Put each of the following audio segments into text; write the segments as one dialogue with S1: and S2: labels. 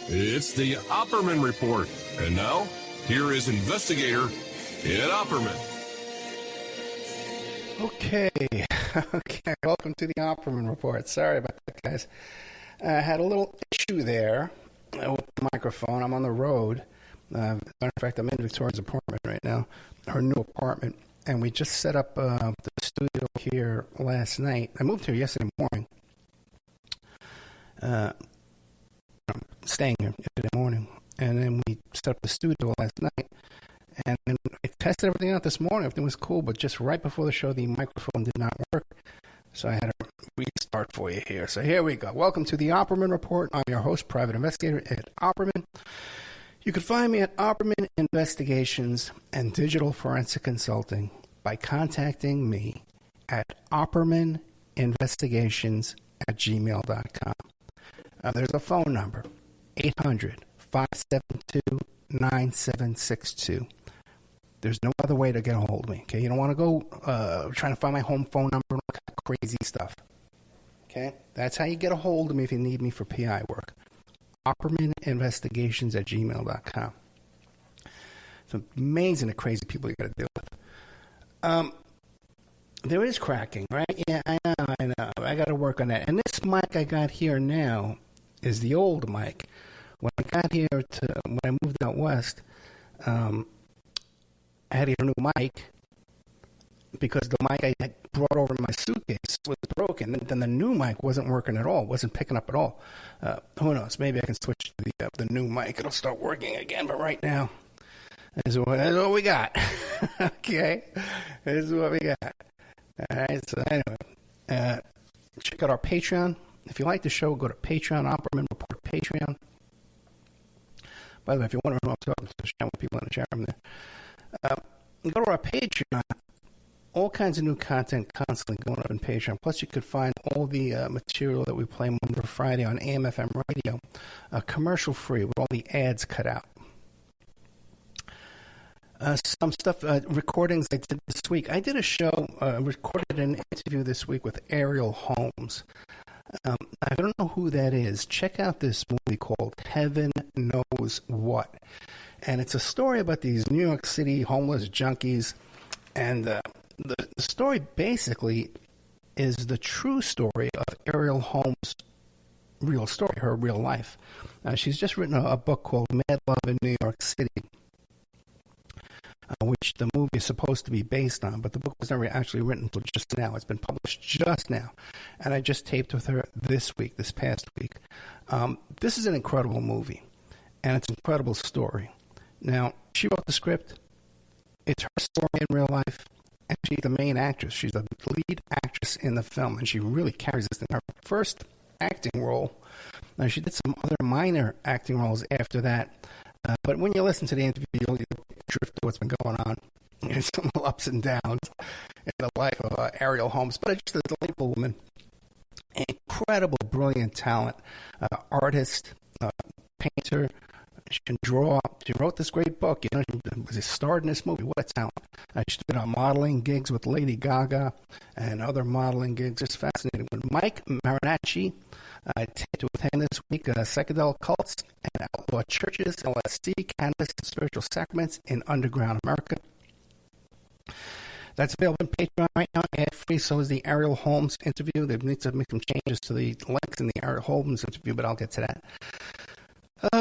S1: It's the Opperman Report. And now, here is investigator Ed Opperman.
S2: Okay. Welcome to the Opperman Report. Sorry about that, guys. I had a little issue there with the microphone. I'm on the road. Matter of fact, I'm in Victoria's apartment right now, her new apartment. And we just set up the studio here last night. I moved here yesterday morning. I'm staying here yesterday morning. And then we set up the studio last night. And then I tested everything out this morning. Everything was cool. But just right before the show, the microphone did not work. So I had to restart for you here. So here we go. Welcome to the Opperman Report. I'm your host, private investigator Ed Opperman. You can find me at Opperman Investigations and Digital Forensic Consulting by contacting me at oppermaninvestigations@gmail.com. There's a phone number, 800-572-9762. There's no other way to get a hold of me, okay? You don't want to go trying to find my home phone number and all that crazy stuff, okay? That's how you get a hold of me if you need me for PI work. oppermaninvestigations@gmail.com. It's amazing the crazy people you got to deal with. There is cracking, right? Yeah, I know. I got to work on that. And this mic I got here now is the old mic. When I got here when I moved out west, I had to get a new mic because the mic I had brought over in my suitcase was broken. And then the new mic wasn't working at all, wasn't picking up at all. Who knows? Maybe I can switch to the new mic. It'll start working again. But right now, that's what we got. Okay? This is what we got. All right? So anyway, check out our Patreon. If you like the show, go to Patreon, Opperman Report Patreon. By the way, if you want to know what I'm talking to, chat with people in the chat room there. Go to our Patreon. All kinds of new content constantly going up in Patreon. Plus, you could find all the material that we play Monday to Friday on AM/FM radio, commercial free with all the ads cut out. Some stuff, recordings I did this week. I did a show, recorded an interview this week with Ariel Holmes. I don't know who that is. Check out this movie called Heaven Knows What. And it's a story about these New York City homeless junkies. And the story basically is the true story of Ariel Holmes' real story, her real life. She's just written a book called Mad Love in New York City, which the movie is supposed to be based on, but the book was never actually written until just now. It's been published just now, and I just taped with her this past week. This is an incredible movie, and it's an incredible story. Now, she wrote the script. It's her story in real life, and she's the main actress. She's the lead actress in the film, and she really carries this in her first acting role. Now, she did some other minor acting roles after that. But when you listen to the interview, you'll drift to what's been going on. There's some ups and downs in the life of Ariel Holmes. But just a delightful woman, incredible, brilliant talent, artist, painter. She can draw. She wrote this great book. She was a star in this movie. What a talent. She did modeling gigs with Lady Gaga and other modeling gigs. It's fascinating. With Mike Marinacci, I taped with him this week, Psychedelic Cults and Outlaw Churches, LSD, Cannabis, and Spiritual Sacraments in Underground America. That's available on Patreon right now, ad-free. So is the Ariel Holmes interview. They need to make some changes to the links in the Ariel Holmes interview, but I'll get to that.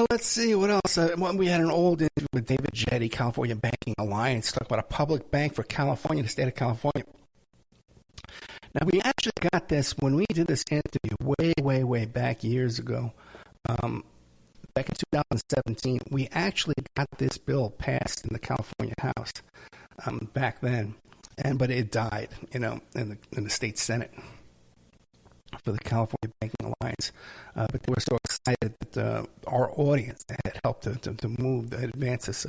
S2: Let's see, what else? We had an old interview with David Jetty, California Banking Alliance, talk about a public bank for California, the state of California. Now, we actually got this when we did this interview way back years ago. Back in 2017, we actually got this bill passed in the California House back then, but it died, in the state Senate for the California Banking Alliance. But they were so excited that our audience had helped to move, advance this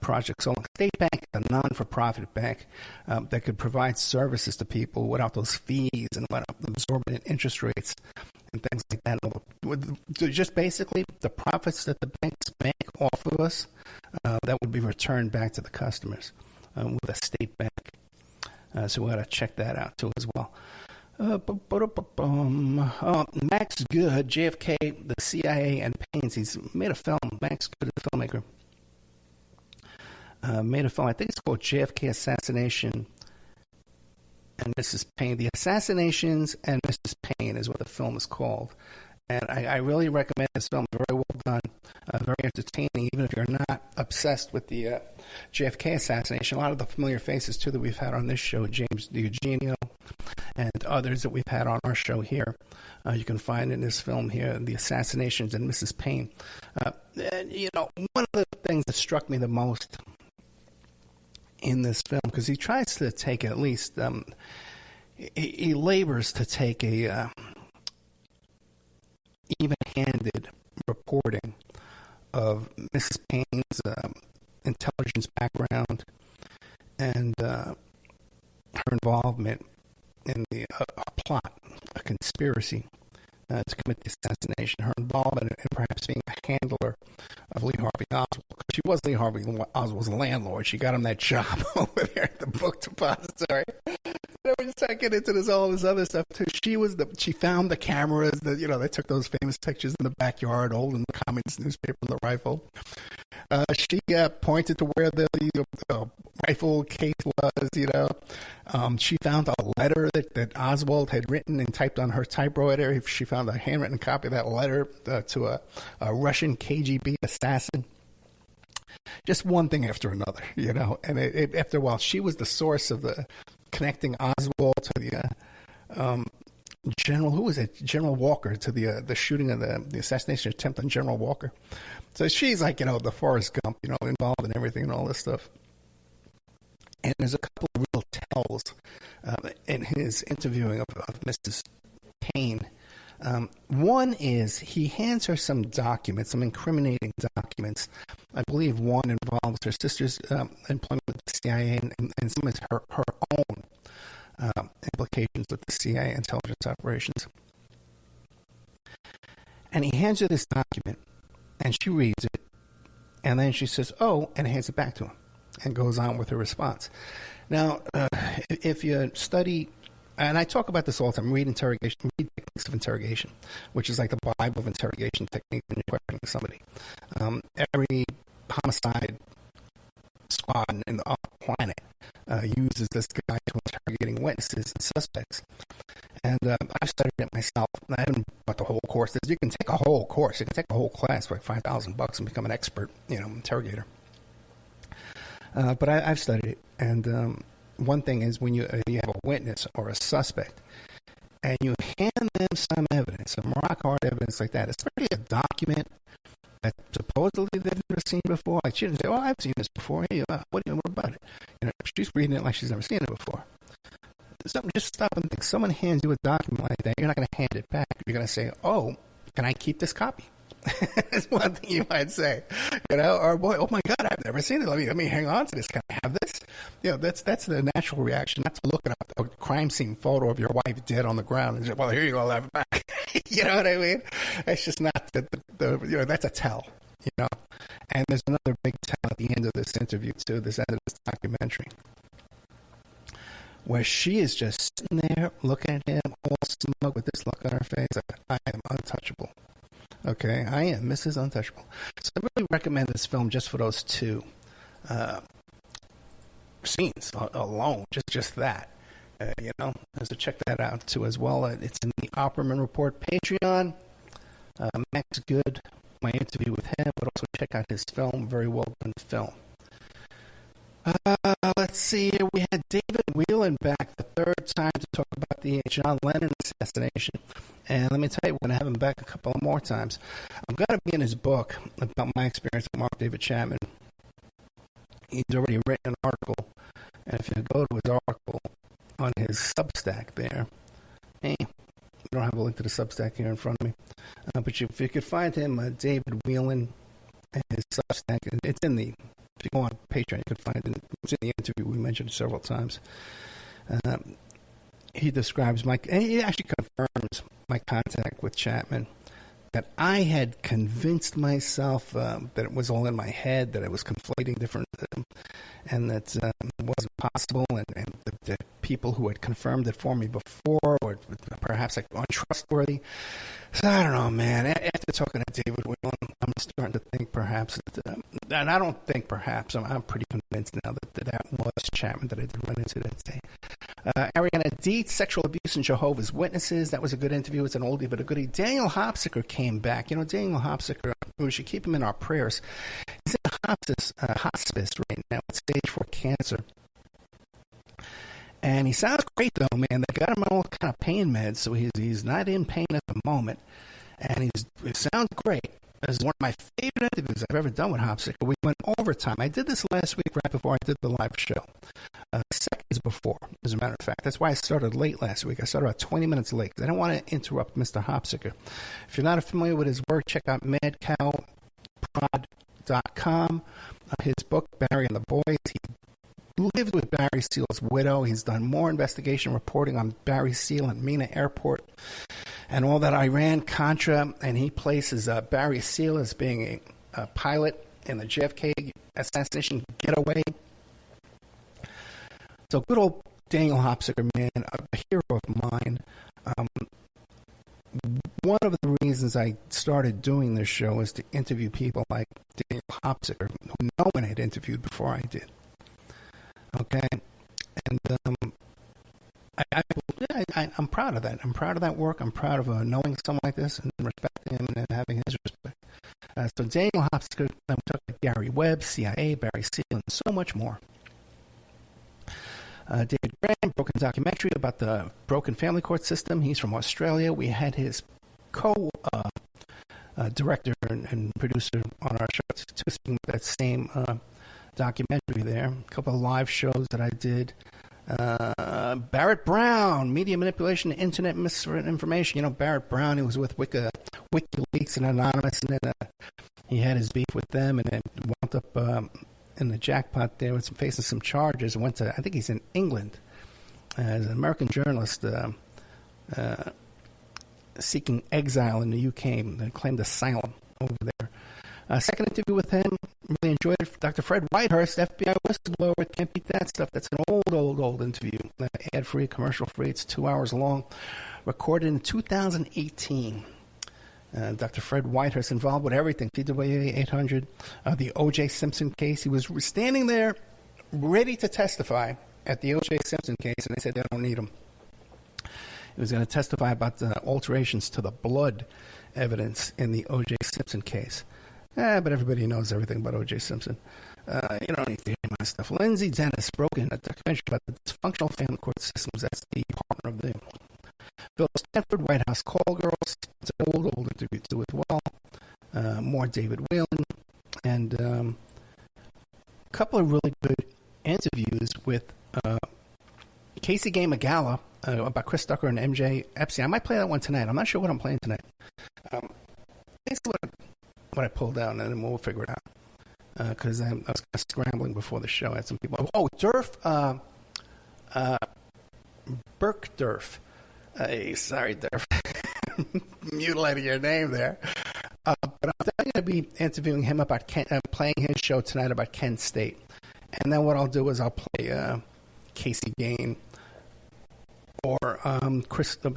S2: project. So State Bank, a non-for-profit bank that could provide services to people without those fees and without absorbent interest rates and things like that. Just basically the profits that the banks make off of us, that would be returned back to the customers with a state bank. So we got to check that out too as well. Max Good, JFK, the CIA, and Pains. He's made a film. Max Good, the filmmaker, made a film. I think it's called JFK Assassination and Mrs. Payne. The Assassinations and Mrs. Payne is what the film is called. And I really recommend this film. Very well done, very entertaining, even if you're not obsessed with the JFK assassination. A lot of the familiar faces, too, that we've had on this show, James Eugenio and others that we've had on our show here, you can find in this film here, The Assassinations and Mrs. Payne. And, one of the things that struck me the most in this film, because he tries to take at least, he labors to take a even-handed reporting of Mrs. Payne's intelligence background and her involvement in the plot, a conspiracy to commit the assassination, her involvement in perhaps being a handler of Lee Harvey Oswald. She was Lee Harvey Oswald's landlord. She got him that job over there at the book depository. We're just not getting into all this other stuff too. She found the cameras that they took those famous pictures in the backyard, holding the communist newspaper and the rifle. She pointed to where the rifle case was. She found a letter that Oswald had written and typed on her typewriter. She found a handwritten copy of that letter to a Russian KGB assassin. Just one thing after another, And after a while, she was the source of the connecting Oswald to the General, who was it? General Walker, to the shooting of the assassination attempt on General Walker. So she's like, the Forrest Gump, involved in everything and all this stuff. And there's a couple of real tells in his interviewing of Mrs. Payne. One is he hands her some documents, some incriminating documents. I believe one involves her sister's employment with the CIA and some is her own implications with the CIA intelligence operations. And he hands her this document, and she reads it, and then she says, "Oh," and hands it back to him, and goes on with her response. Now, if you study, and I talk about this all the time, read techniques of interrogation, which is like the Bible of interrogation technique when you're questioning somebody. Every homicide squad in the planet uses this guide to interrogating witnesses and suspects. And I've studied it myself. I haven't bought the whole course. You can take a whole course. You can take a whole class for like $5,000 and become an expert, interrogator. But I've studied it. And one thing is when you have a witness or a suspect, and you hand them some evidence, some rock hard evidence like that, especially a document that supposedly they've never seen before. Like she didn't say, "Oh, I've seen this before. Hey, what about it?" She's reading it like she's never seen it before. Just stop and think. Someone hands you a document like that, you're not going to hand it back. You're going to say, "Oh, can I keep this copy?" That's one thing you might say, or boy, "Oh my God, I've never seen it. Let me hang on to this. Can I have this?" That's the natural reaction. Not to look at a crime scene photo of your wife dead on the ground and say, "Well, here you go, I'll have it back." You know what I mean? It's just not that's a tell. And there's another big tell at the end of this interview too. This end of this documentary, where she is just sitting there looking at him all smug with this look on her face. I am untouchable. Okay, I am Mrs. Untouchable. So I really recommend this film just for those two scenes alone, just that. So check that out too as well. It's in the Opperman Report Patreon. Max Good, my interview with him, but also check out his film, very well done film. Let's see here. We had David Whelan back the third time to talk about the John Lennon assassination. And let me tell you, we're going to have him back a couple more times. I'm going to be in his book about my experience with Mark David Chapman. He's already written an article. And if you go to his article on his Substack there, we don't have a link to the Substack here in front of me. But if you could find him, David Whelan, and his Substack, it's in the... If you go on Patreon, you can find it. It's in the interview. We mentioned it several times. He describes he actually confirms my contact with Chapman that I had convinced myself that it was all in my head, that I was conflating different, and that it wasn't possible, and the people who had confirmed it for me before were perhaps like untrustworthy. So I don't know, man. After talking to David Whelan, I'm starting to think perhaps, and I don't think perhaps, I'm pretty convinced now that was Chapman that I did run into that day. Ariana Dietz, Sexual Abuse and Jehovah's Witnesses. That was a good interview. It's an oldie but a goodie. Daniel Hopsicker came back. You know, Daniel Hopsicker, we should keep him in our prayers. He's in hospice right now with stage 4 cancer. And he sounds great, though, man. They got him on all kind of pain meds, so he's not in pain at the moment. And it sounds great. This is one of my favorite interviews I've ever done with Hopsicker. We went overtime. I did this last week right before I did the live show. Seconds before, as a matter of fact. That's why I started late last week. I started about 20 minutes late because I don't want to interrupt Mr. Hopsicker. If you're not familiar with his work, check out madcowprod.com. His book, Barry and the Boys. He lived with Barry Seal's widow. He's done more investigation reporting on Barry Seal and Mina Airport and all that Iran-Contra, and he places Barry Seal as being a pilot in the JFK assassination getaway. So good old Daniel Hopsicker, man, a hero of mine. One of the reasons I started doing this show was to interview people like Daniel Hopsicker, who no one had interviewed before I did. Okay, and I'm proud of that. I'm proud of that work. I'm proud of knowing someone like this and respecting him and having his respect. So Daniel Hopsicker, we talked about Gary Webb, CIA, Barry Seal, and so much more. David Graham, broken documentary about the broken family court system. He's from Australia. We had his co-director and producer on our show to speak with that same documentary there. A couple of live shows that I did. Barrett Brown, media manipulation, internet misinformation. You know, Barrett Brown, he was with WikiLeaks and Anonymous, and then he had his beef with them, and then wound up in the jackpot there with facing some charges. Went to, I think he's in England as an American journalist seeking exile in the UK and claimed asylum over there. Second interview with him, really enjoyed it. Dr. Fred Whitehurst, FBI whistleblower, can't beat that stuff. That's an old interview. Ad-free, commercial-free. It's 2 hours long. Recorded in 2018. Dr. Fred Whitehurst involved with everything. TWA 800, the O.J. Simpson case. He was standing there ready to testify at the O.J. Simpson case, and they said they don't need him. He was going to testify about the alterations to the blood evidence in the O.J. Simpson case. But everybody knows everything about O.J. Simpson. You don't need to hear my stuff. Lindsay Dennis broke in a documentary about the dysfunctional family court systems. That's the partner of the Phil Stanford, White House Call Girls. It's an old interview too as well. More David Whelan. And a couple of really good interviews with Casey Gay Magala about Chris Tucker and MJ Epstein. I might play that one tonight. I'm not sure what I'm playing tonight. Thanks for what I pulled out, and then we'll figure it out. Because I was kind of scrambling before the show. I had some people. Oh, Durf. Burke Durf. Sorry, Durf. Mutilating your name there. But I'm definitely going to be interviewing him about playing his show tonight about Kent State. And then what I'll do is I'll play Casey Gain or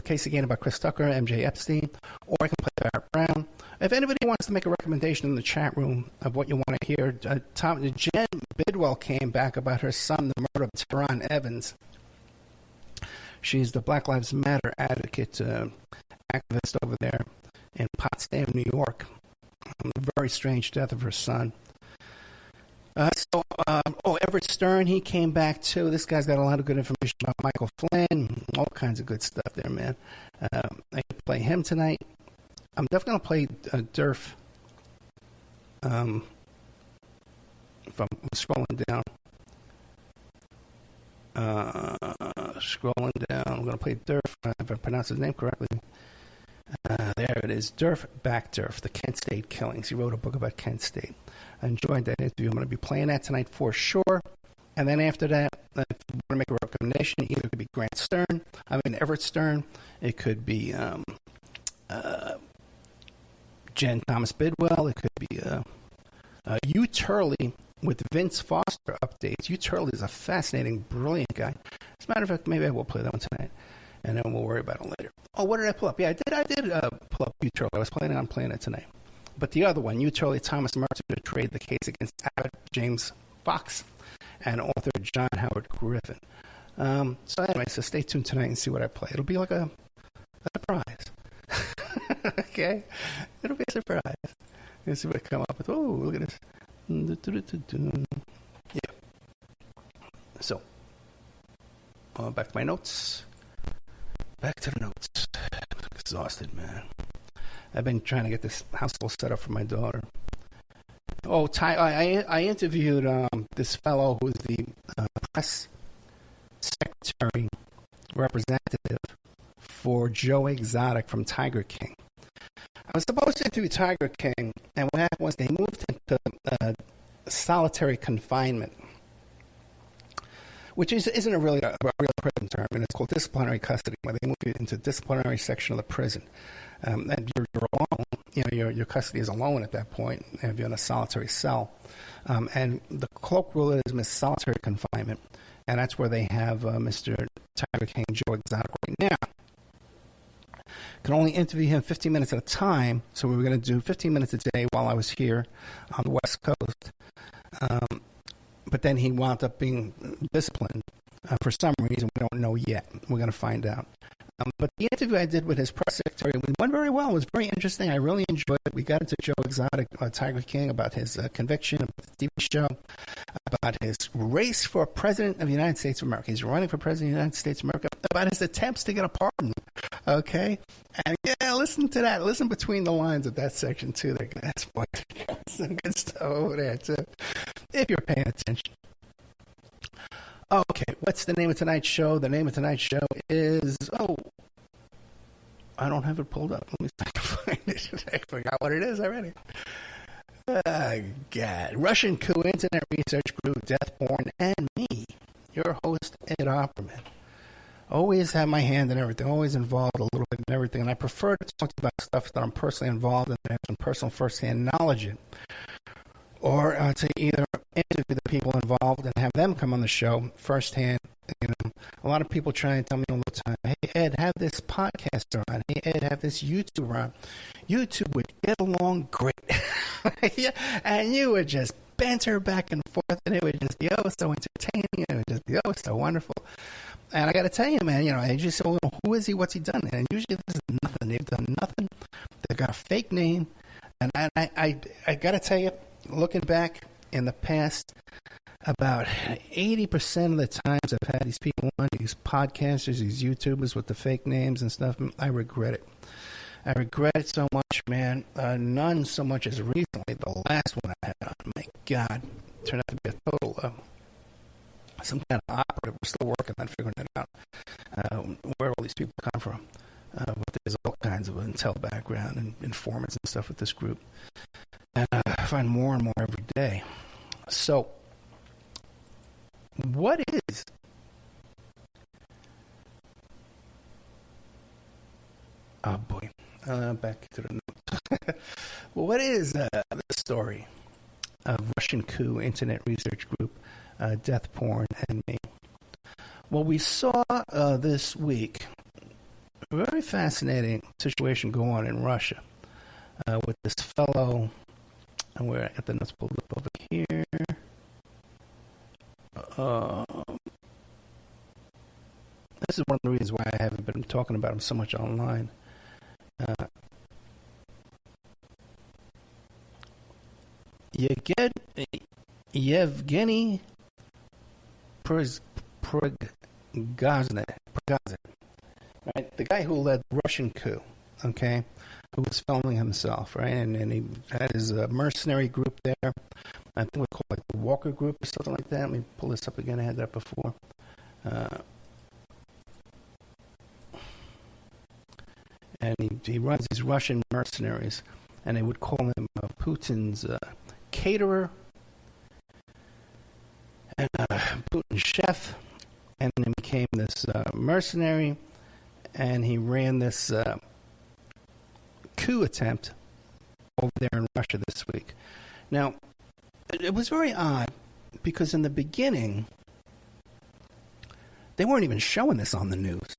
S2: Casey Gain about Chris Tucker, MJ Epstein, or I can play Barrett Brown. If anybody wants to make a recommendation in the chat room of what you want to hear, Jen Bidwell came back about her son, the murder of Teron Evans. She's the Black Lives Matter advocate, activist over there in Potsdam, New York. The very strange death of her son. Everett Stern, he came back too. This guy's got a lot of good information about Michael Flynn. All kinds of good stuff there, man. I can play him tonight. I'm definitely going to play Durf. If I'm scrolling down. I'm going to play Durf, if I pronounce his name correctly. There it is. Durf Backdurf, the Kent State killings. He wrote a book about Kent State. I enjoyed that interview. I'm going to be playing that tonight for sure. And then after that, if you want to make a recommendation, either it could be Everett Stern. It could be Jen Thomas Bidwell. It could be Hugh Turley with Vince Foster updates. Hugh Turley is a fascinating, brilliant guy. As a matter of fact, maybe I will play that one tonight, and then we'll worry about it later. Oh, what did I pull up? Yeah, I did pull up Hugh Turley. I was planning on playing it tonight. But the other one, Hugh Turley, Thomas Mercer, to trade the case against Abbott James Fox and author John Howard Griffin. So anyway, so stay tuned tonight and see what I play. It'll be like a surprise. Okay? It'll be a surprise. Let's see what I come up with. Oh, look at this. Yeah. So, back to my notes. Back to the notes. I'm exhausted, man. I've been trying to get this household set up for my daughter. Oh, I interviewed this fellow who's the press secretary representative for Joe Exotic from Tiger King. I was supposed to interview Tiger King, and what happened was they moved into solitary confinement, which isn't a real prison term, and it's called disciplinary custody, where they move you into the disciplinary section of the prison. And you're alone. You know, your custody is alone at that point if you're in a solitary cell. And the colloquial is solitary confinement, and that's where they have Mr. Tiger King, Joe Exotic, right now. Can only interview him 15 minutes at a time, so we were going to do 15 minutes a day while I was here on the West Coast. But then he wound up being disciplined for some reason we don't know yet. We're going to find out. But the interview I did with his press secretary went very well. It was very interesting. I really enjoyed it. We got into Joe Exotic, Tiger King, about his conviction, about the TV show, about his race for president of the United States of America. He's running for president of the United States of America, about his attempts to get a pardon. Okay? And yeah, listen to that. Listen between the lines of that section, too. That's some good stuff over there, too, if you're paying attention. Okay, what's the name of tonight's show? The name of tonight's show is, I don't have it pulled up. Let me see if I can find it. I forgot what it is already. God. Russian Coup Internet Research Group, Deathborn, and me, your host, Ed Opperman. Always have my hand in everything, always involved a little bit in everything, and I prefer to talk about stuff that I'm personally involved in and have some personal first-hand knowledge in. Or to either interview the people involved and have them come on the show firsthand. You know, a lot of people try and tell me all the time, "Hey Ed, have this podcaster on. Hey Ed, have this YouTuber on." YouTube would get along great, yeah, and you would just banter back and forth, and it would just be so entertaining. It would just be so wonderful. And I got to tell you, man, I just say, well, who is he? What's he done? And usually there's nothing. They've done nothing. They've got a fake name, and I got to tell you. Looking back in the past, about 80% of the times I've had these people on, these podcasters, these YouTubers with the fake names and stuff, I regret it. I regret it so much, man. None so much as recently. The last one I had on, my God, turned out to be a total, some kind of operative. We're still working on figuring it out, where all these people come from. But there's all kinds of intel background and informants and stuff with this group. And I find more and more every day. So, what is oh boy, back to the notes. Well, what is the story of Russian Coup Internet Research Group, Death Porn, and me? Well, we saw this week a very fascinating situation go on in Russia with this fellow. And where I got the notes pulled up over here. This is one of the reasons why I haven't been talking about him so much online. Yevgeny Prigozhin, right? The guy who led the Russian coup, okay? Who was filming himself, right? And he had his mercenary group there. I think we call it the Walker Group or something like that. Let me pull this up again. I had that before. And he runs these Russian mercenaries, and they would call him Putin's caterer and Putin's chef. And then he became this mercenary, and he ran this coup attempt over there in Russia this week. Now, it was very odd because in the beginning, they weren't even showing this on the news.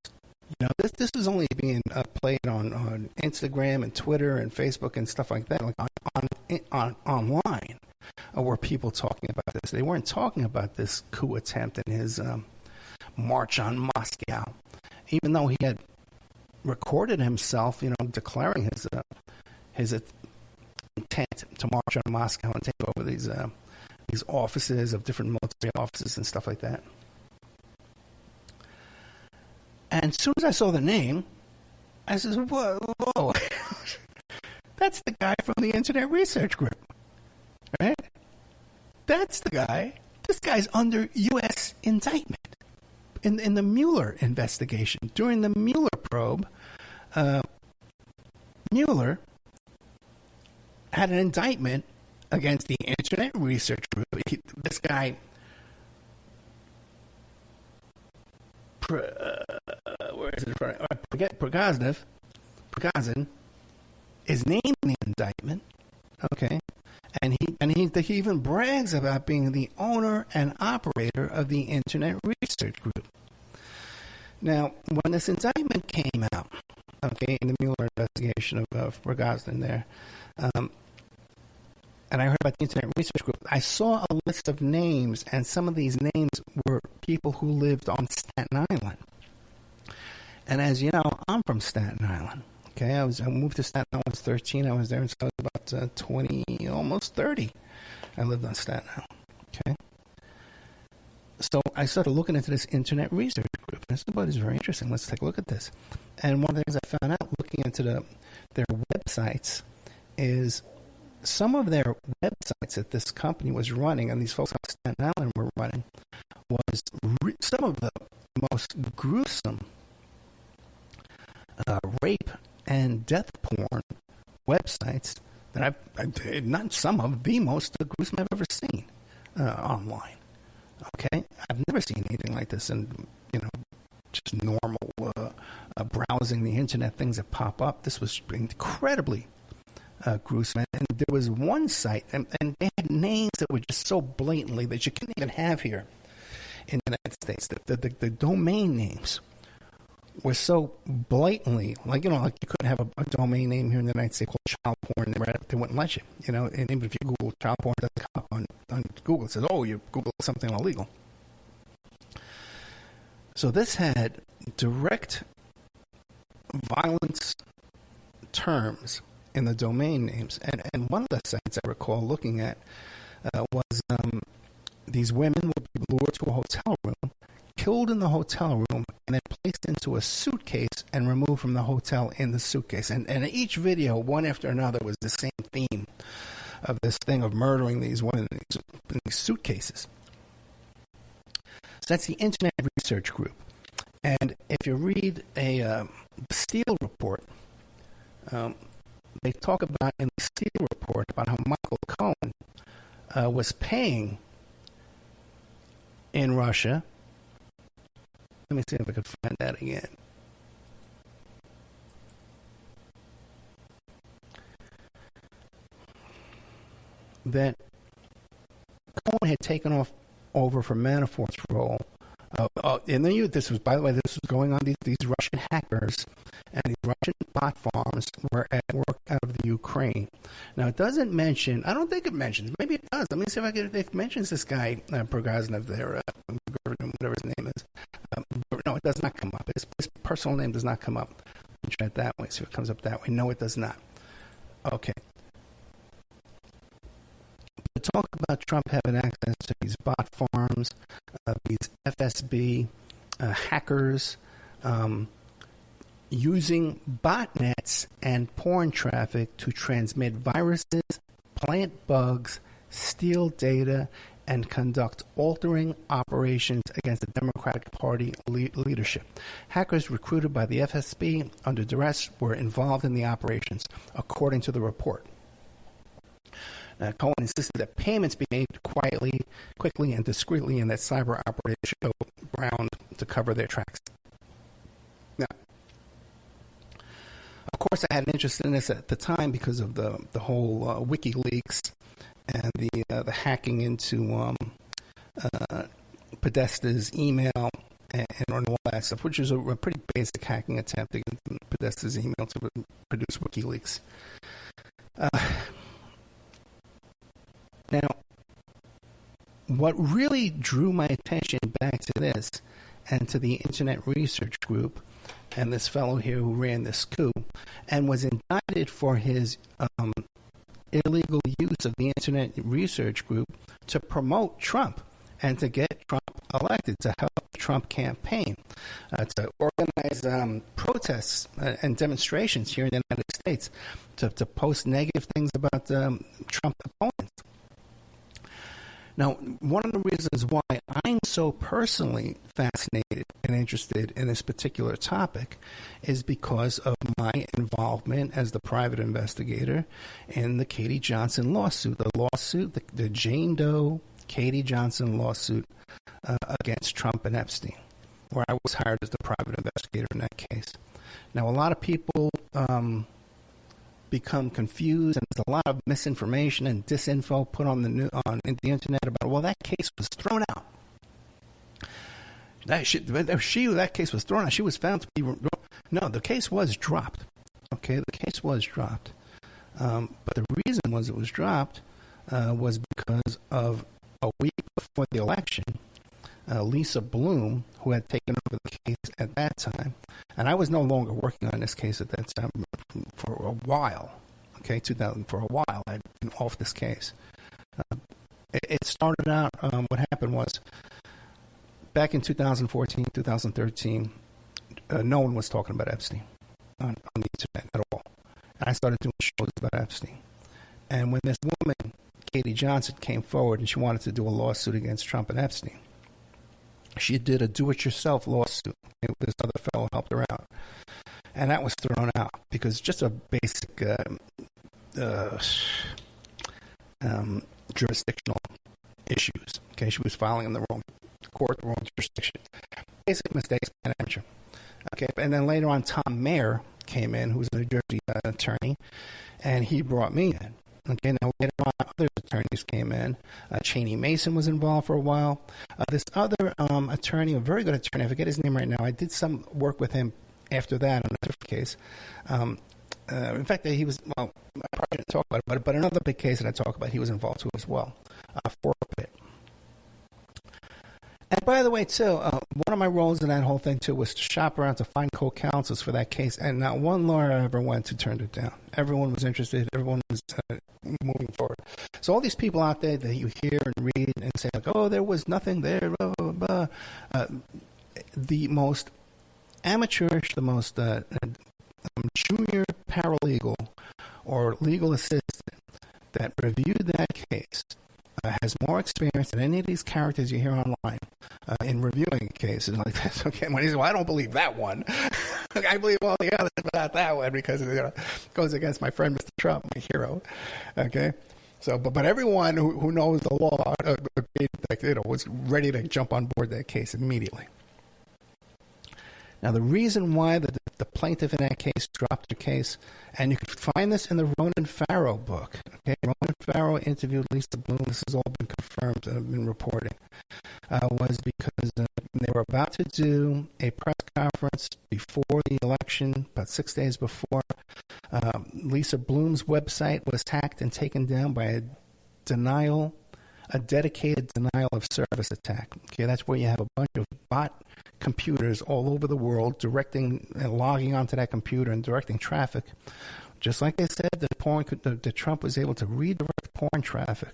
S2: You know, this was only being played on Instagram and Twitter and Facebook and stuff like that, like on online, were people talking about this. They weren't talking about this coup attempt and his march on Moscow, even though he had recorded himself, you know, declaring his intent to march on Moscow and take over these offices of different military offices and stuff like that. And as soon as I saw the name, I said, whoa. That's the guy from the Internet Research Group, right? That's the guy. This guy's under U.S. indictment in the Mueller investigation. During the Mueller probe, Mueller had an indictment against the Internet Research Group. This guy, where is it? Prigozhin is named in the indictment. Okay, and he even brags about being the owner and operator of the Internet Research Group. Now, when this indictment came out, okay, in the Mueller investigation of Prigozhin there, and I heard about the Internet Research Group, I saw a list of names, and some of these names were people who lived on Staten Island. And as you know, I'm from Staten Island. Okay, I moved to Staten Island when I was 13. I was there until I was about 20, almost 30. I lived on Staten Island. Okay. So I started looking into this Internet Research Group. And I said, well, it's very interesting. Let's take a look at this. And one of the things I found out looking into their websites is some of their websites that this company was running, and these folks on Staten Island were running, was some of the most gruesome rape and death porn websites that not some of the most gruesome I've ever seen online. Okay, I've never seen anything like this, and just normal browsing the internet, things that pop up. This was incredibly gruesome, and there was one site, and they had names that were just so blatantly that you can't even have here in the United States. The domain names were so blatantly, like you couldn't have a domain name here in the United States called child porn. They wouldn't let you, and even if you Google child porn, it doesn't come up on Google. It says, oh, you Google something illegal. So this had direct violence terms in the domain names. And one of the sites I recall looking at was these women would be lured to a hotel room, killed in the hotel room, and then placed into a suitcase and removed from the hotel in the suitcase. And each video, one after another, was the same theme of this thing of murdering these women in these suitcases. So that's the Internet Research Group. And if you read a Steele report, they talk about in the Steele report about how Michael Cohen was paying in Russia. Let me see if I can find that again. That Cohen had taken over from Manafort's role. And this was, by the way, this was going on. These Russian hackers and these Russian bot farms were at work out of the Ukraine. Now, it doesn't mention, I don't think it mentions, maybe it does. Let me see if it mentions this guy, Prigozhin, there, whatever his name is. No, it does not come up. His personal name does not come up. Let me try it that way, see if it comes up that way. No, it does not. Okay. But talk about Trump having access to these bot farms, these FSB hackers, using botnets and porn traffic to transmit viruses, plant bugs, steal data, and conduct altering operations against the Democratic Party leadership. Hackers recruited by the FSB under duress were involved in the operations, according to the report. Cohen insisted that payments be made quietly, quickly, and discreetly, and that cyber operators should go around to cover their tracks. Now, course, I had an interest in this at the time because of the whole WikiLeaks and the hacking into Podesta's email and all that stuff, which is a pretty basic hacking attempt to get Podesta's email to produce WikiLeaks. Now, what really drew my attention back to this and to the Internet Research Group and this fellow here who ran this coup and was indicted for his illegal use of the Internet Research Group to promote Trump and to get Trump elected, to help the Trump campaign, to organize protests and demonstrations here in the United States, to post negative things about Trump opponents. Now, one of the reasons why I'm so personally fascinated and interested in this particular topic is because of my involvement as the private investigator in the Katie Johnson lawsuit, the Jane Doe Katie Johnson lawsuit against Trump and Epstein, where I was hired as the private investigator in that case. Now, a lot of people become confused, and there's a lot of misinformation and disinfo put on the internet about, well, that case was thrown out. That case was thrown out. She was found to be... No, the case was dropped. Okay, the case was dropped. But the reason it was dropped was because of a week before the election, Lisa Bloom, who had taken over the case at that time, and I was no longer working on this case at that time for a while. Okay, for a while I'd been off this case. It started out. What happened was back in 2014, 2013, no one was talking about Epstein on the internet at all. And I started doing shows about Epstein. And when this woman, Katie Johnson, came forward and she wanted to do a lawsuit against Trump and Epstein, she did a do-it-yourself lawsuit. This other fellow helped her out. And that was thrown out because just a basic jurisdictional issues. Okay, she was filing in the wrong court, the wrong jurisdiction. Basic mistakes by an amateur. Okay, and then later on, Tom Mayer came in, who was a New Jersey attorney, and he brought me in. Okay, now later on, other attorneys came in. Cheney Mason was involved for a while. This other attorney, a very good attorney, I forget his name right now. I did some work with him after that on a different case. In fact, he was, well, I probably didn't talk about it, but another big case that I talk about, he was involved too as well, for a bit. And by the way, too, one of my roles in that whole thing, too, was to shop around to find co-counsels for that case, and not one lawyer I ever went to turned it down. Everyone was interested. Everyone was moving forward. So all these people out there that you hear and read and say, like, oh, there was nothing there, blah, blah, blah. The most amateurish, the most junior paralegal or legal assistant that reviewed that case has more experience than any of these characters you hear online in reviewing cases like this. Okay, when he says, well, I don't believe that one. I believe all the others, but not that one because it goes against my friend Mr. Trump, my hero. Okay, so but everyone who knows the law was ready to jump on board that case immediately. Now, the reason why the plaintiff in that case dropped the case, and you can find this in the Ronan Farrow book. Okay, Ronan Farrow interviewed Lisa Bloom. This has all been confirmed, been reporting. Was because they were about to do a press conference before the election, about 6 days before. Lisa Bloom's website was hacked and taken down by a dedicated denial of service attack. Okay, that's where you have a bunch of bot computers all over the world directing and logging onto that computer and directing traffic. Just like they said, the Trump was able to redirect porn traffic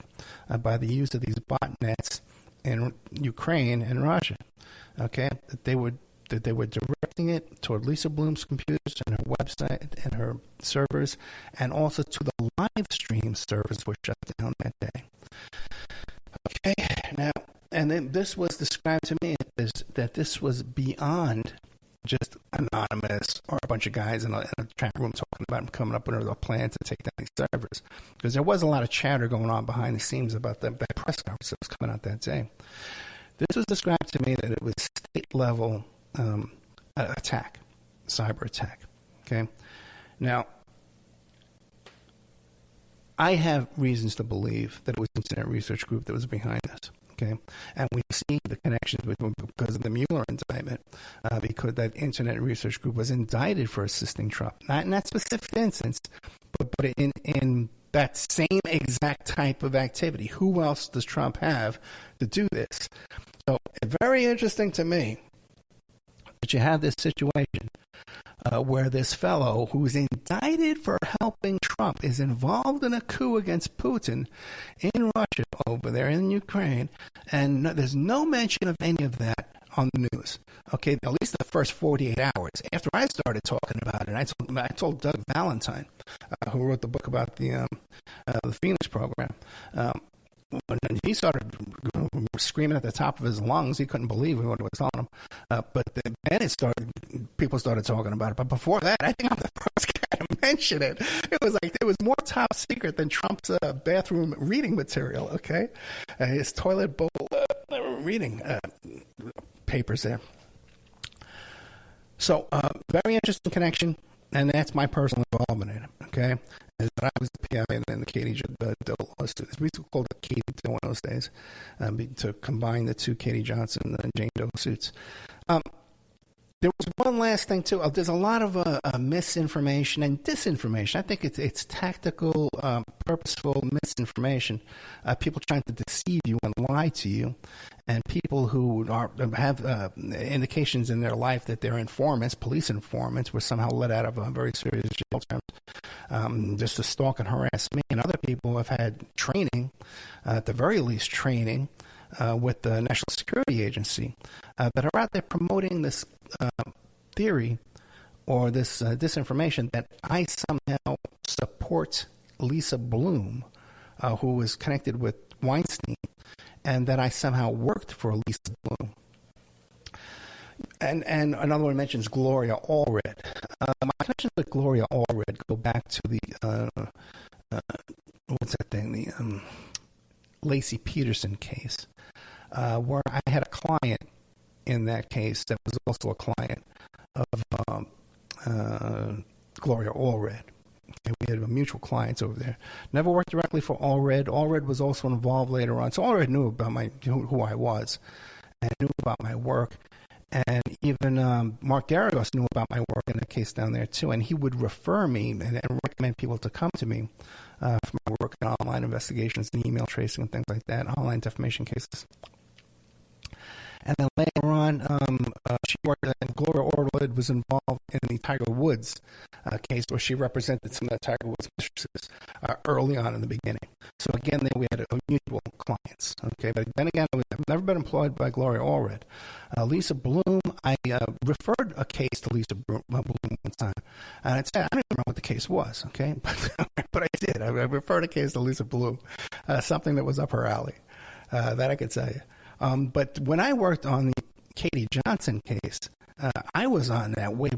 S2: by the use of these botnets in Ukraine and Russia. Okay, that they were directing it toward Lisa Bloom's computers and her website and her servers, and also to the live stream servers were shut down that day. Okay, now, and then this was described to me that this was beyond just anonymous or a bunch of guys in a chat room talking about coming up with a plan to take down these servers. Because there was a lot of chatter going on behind the scenes about that press conference that was coming out that day. This was described to me that it was state-level attack, cyber attack. Okay, Now, I have reasons to believe that it was the Internet Research Group that was behind this. Okay, and we see the connections because of the Mueller indictment, because that Internet Research Group was indicted for assisting Trump, not in that specific instance, but in that same exact type of activity. Who else does Trump have to do this? So, very interesting to me that you have this situation where this fellow who's indicted for helping Trump is involved in a coup against Putin in Russia over there in Ukraine, and there's no mention of any of that on the news. Okay, at least the first 48 hours. After I started talking about it, I told Doug Valentine, who wrote the book about the Phoenix program, when he started screaming at the top of his lungs, he couldn't believe what it was telling him. But then people started talking about it. But before that, I think I'm the first guy to mention it. It was more top secret than Trump's bathroom reading material. Okay, his toilet bowl reading papers there. So, very interesting connection, and that's my personal involvement in it. Okay. I was the PI in the Katie Doe lawsuit. We called it Katie Doe in those days, to combine the two Katie Johnson and Jane Doe suits. There was one last thing, too. There's a lot of misinformation and disinformation. I think it's tactical, purposeful misinformation. People trying to deceive you and lie to you, and people who have indications in their life that they're informants, police informants, were somehow let out of a very serious jail term just to stalk and harass me. And other people have had training, at the very least training, with the National Security Agency, that are out there promoting this theory or this disinformation that I somehow support Lisa Bloom, who was connected with Weinstein, and that I somehow worked for Lisa Bloom. And another one mentions Gloria Allred. My connections with Gloria Allred go back to the what's that thing? The Lacey Peterson case, where I had a client in that case that was also a client of Gloria Allred. Okay, we had mutual clients over there. Never worked directly for Allred. Allred was also involved later on. So Allred knew about who I was and knew about my work. And even Mark Garagos knew about my work in a case down there, too. And he would refer me and recommend people to come to me for my work in online investigations and email tracing and things like that, online defamation cases. And then later on, she worked, and Gloria Allred was involved in the Tiger Woods case where she represented some of the Tiger Woods mistresses early on in the beginning. So again, we had mutual clients. Okay, but then again, I've never been employed by Gloria Allred. Lisa Bloom, I referred a case to Lisa Bloom one time, and I don't even remember what the case was. Okay, but I did. I referred a case to Lisa Bloom, something that was up her alley. That I could tell you. But when I worked on the Katie Johnson case, I was on that way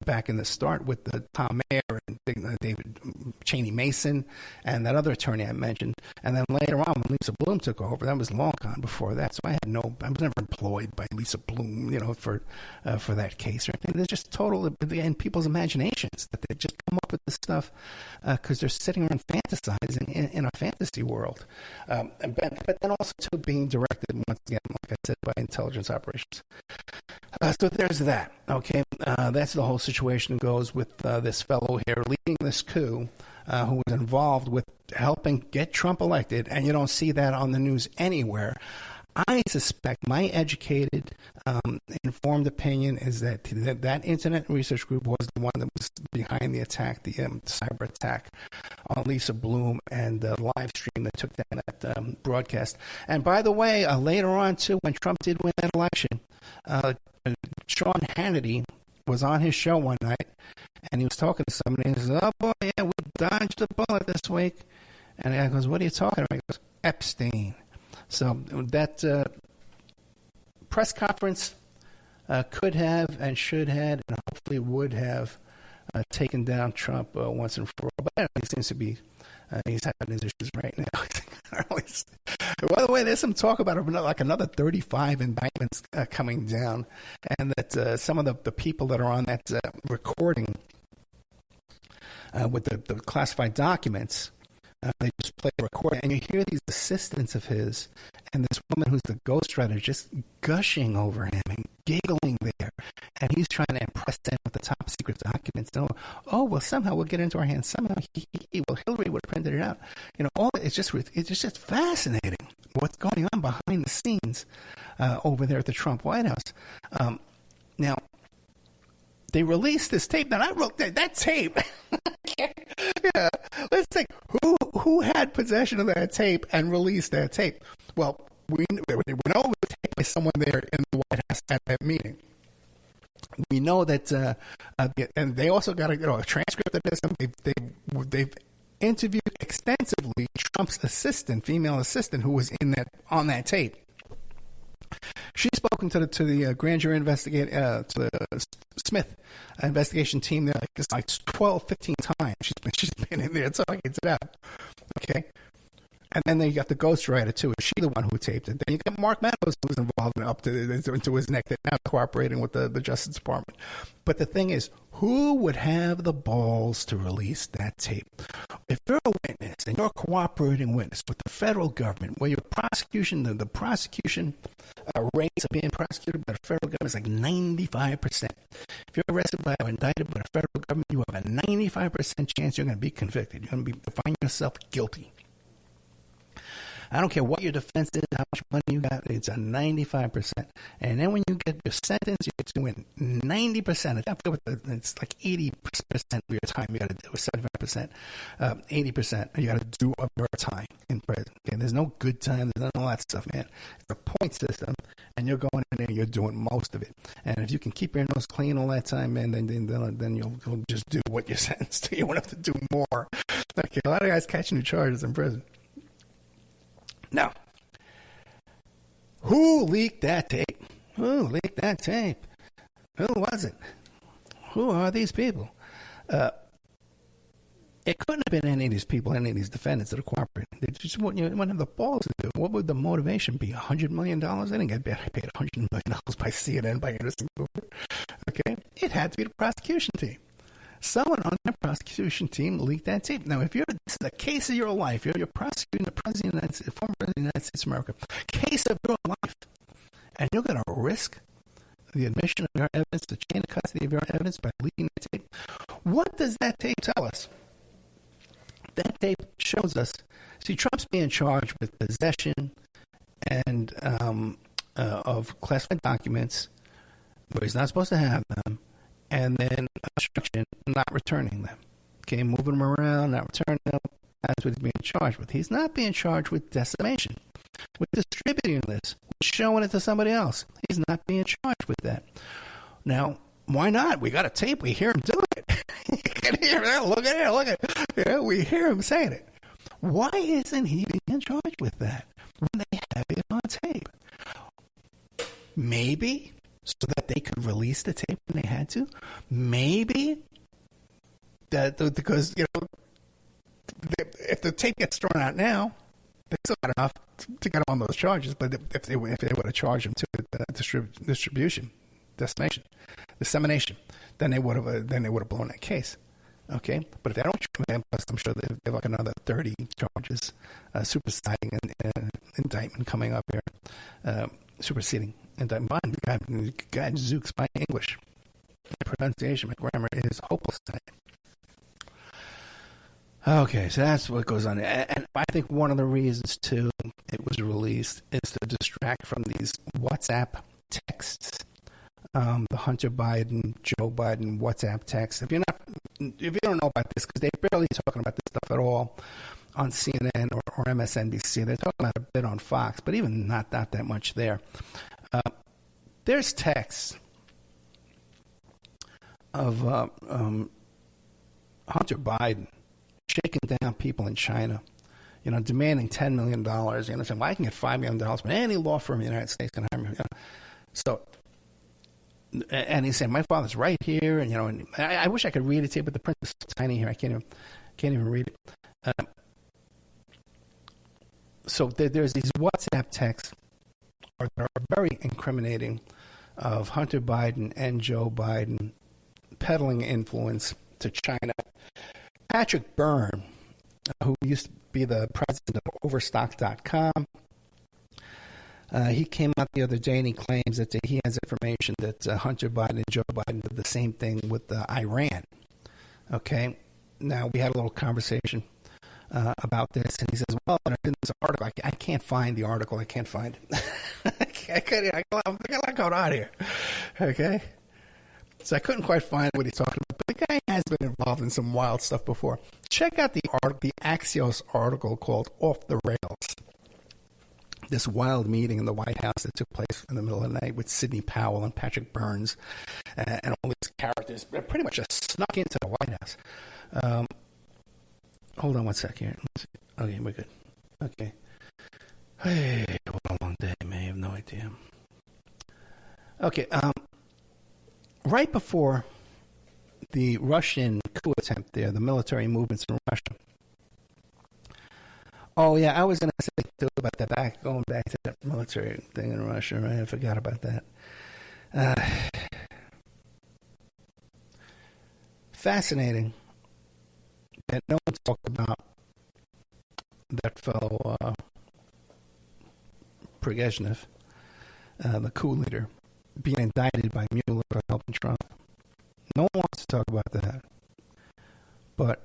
S2: back in the start with the Tom Mayer and David Cheney Mason and that other attorney I mentioned. And then later on, when Lisa Bloom took over, that was long gone before that. So I was never employed by Lisa Bloom, for that case or anything. There's just total in people's imaginations that they just come up with this stuff because they're sitting around fantasizing in a fantasy world. But then also too being directed once again, like I said, by intelligence operations. So there's that. Okay, that's the whole situation goes with this fellow here leading this coup, who was involved with helping get Trump elected, and you don't see that on the news anywhere. I suspect my educated, informed opinion is that Internet Research Group was the one that was behind the attack, the cyber attack on Lisa Bloom and the live stream that took down that broadcast. And by the way, later on, too, when Trump did win that election, Sean Hannity was on his show one night, and he was talking to somebody, and he says, "Oh boy, yeah, we dodged a bullet this week." And I goes, "What are you talking about?" He goes, "Epstein." So that press conference could have and should have and hopefully would have taken down Trump once and for all. But he seems to be he's having his issues right now. By the way, there's some talk about another 35 indictments coming down, and that some of the people that are on that recording with the classified documents. They just play a recording, and you hear these assistants of his, and this woman who's the ghostwriter just gushing over him and giggling there, and he's trying to impress them with the top secret documents. Oh, well, somehow we'll get into our hands. Somehow, well, Hillary would have printed it out. It's just fascinating what's going on behind the scenes over there at the Trump White House. Now, they released this tape. Now, I wrote that tape. Yeah, let's think. Who had possession of that tape and released that tape? Well, we know it was taped by someone there in the White House at that meeting. We know that, and they also got a transcript of this. They've interviewed extensively Trump's female assistant, who was on that tape. She's spoken to the grand jury to the Smith investigation team there like 12, 15 times. She's been in there talking to them. Okay. And then you got the ghostwriter too. Is she the one who taped it? Then you got Mark Meadows, who was involved up into his neck, that now cooperating with the Justice Department. But the thing is, who would have the balls to release that tape? If you're a witness and you're a cooperating witness with the federal government, where your prosecution, the prosecution rates of being prosecuted by the federal government is like 95%. If you're arrested or indicted by the federal government, you have a 95% chance you're going to be convicted. You're going to find yourself guilty. I don't care what your defense is, how much money you got, it's a 95%. And then when you get your sentence, you get to win 90%. It's like 80% of your time you got to do, or 75%, 80% you got to do of your time in prison. Okay? There's no good time, there's none of that stuff, man. It's a point system, and you're going in there and you're doing most of it. And if you can keep your nose clean all that time, man, then you'll just do what you're sentenced to. You won't have to do more. Okay, a lot of guys catching new charges in prison. Now, who leaked that tape? Who leaked that tape? Who was it? Who are these people? It couldn't have been any of these people, any of these defendants that are cooperating. They just wouldn't have the balls to do it. What would the motivation be? $100 million? They didn't get paid $100 million by CNN, by Anderson Cooper. Okay? It had to be the prosecution team. Someone on that prosecution team leaked that tape. Now, this is a case of your life. You're prosecuting the president of the United States, former president of the United States of America. Case of your life. And you're going to risk the admission of your evidence, the chain of custody of your evidence by leaking the tape. What does that tape tell us? That tape shows us, Trump's being charged with possession and of classified documents where he's not supposed to have them, and then obstruction, not returning them. Okay, moving them around, not returning them. That's what he's being charged with. He's not being charged with decimation, with distributing this, with showing it to somebody else. He's not being charged with that. Now, why not? We got a tape. We hear him do it. You can hear it. Look at it. Look at it. Yeah, we hear him saying it. Why isn't he being charged with that when they have it on tape? Maybe so that they could release the tape when they had to. Maybe that because if the tape gets thrown out now, they still got enough to get him on those charges. But if they would have charged him to distribution, dissemination, then they would have blown that case. Okay, but if they don't charge him, plus I'm sure they have like another 30 charges, superseding an indictment coming up here, superseding indictment. God, Zooks, my English, my pronunciation, my grammar is hopeless tonight. Okay, so that's what goes on. And I think one of the reasons, too, it was released is to distract from these WhatsApp texts. The Hunter Biden, Joe Biden WhatsApp text. If you don't know about this, because they're barely talking about this stuff at all on CNN or MSNBC. They're talking about it a bit on Fox, but even not that much there. There's texts of Hunter Biden shaking down people in China, demanding $10 million. Saying, well, I can get $5 million from any law firm in the United States can hire me. So, and he's saying, my father's right here, and I wish I could read it to you, but the print is tiny here. I can't even read it. So there's these WhatsApp texts that are very incriminating of Hunter Biden and Joe Biden peddling influence to China. Patrick Byrne, who used to be the president of Overstock.com, he came out the other day and he claims that he has information that Hunter Biden and Joe Biden did the same thing with Iran. Okay, now we had a little conversation about this, and he says, "Well, in this article, I can't find the article. I can't find it. I got a lot going on here." Okay, so I couldn't quite find what he's talking about. But the guy has been involved in some wild stuff before. Check out the Axios article called "Off the Rails." This wild meeting in the White House that took place in the middle of the night with Sidney Powell and Patrick Burns and all these characters pretty much just snuck into the White House. Hold on one sec here. Okay, we're good. Okay. Hey, what a long day, man. I have no idea. Okay, right before the Russian coup attempt there, the military movements in Russia. Oh, yeah, I was going to say, too, about that, going back to that military thing in Russia, right? I forgot about that. Fascinating that no one talked about that fellow Prigozhin, the coup leader, being indicted by Mueller for helping Trump. No one wants to talk about that. But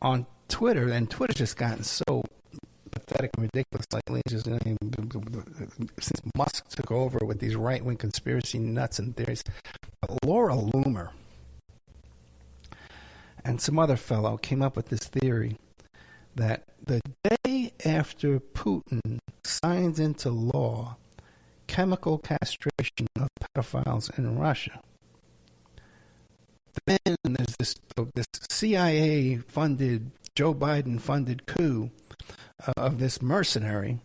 S2: on Twitter, and Twitter's just gotten so pathetic and ridiculous lately, since Musk took over with these right-wing conspiracy nuts and theories. Laura Loomer and some other fellow came up with this theory that the day after Putin signs into law chemical castration of pedophiles in Russia, then there's this CIA-funded, Joe Biden-funded coup of this mercenary,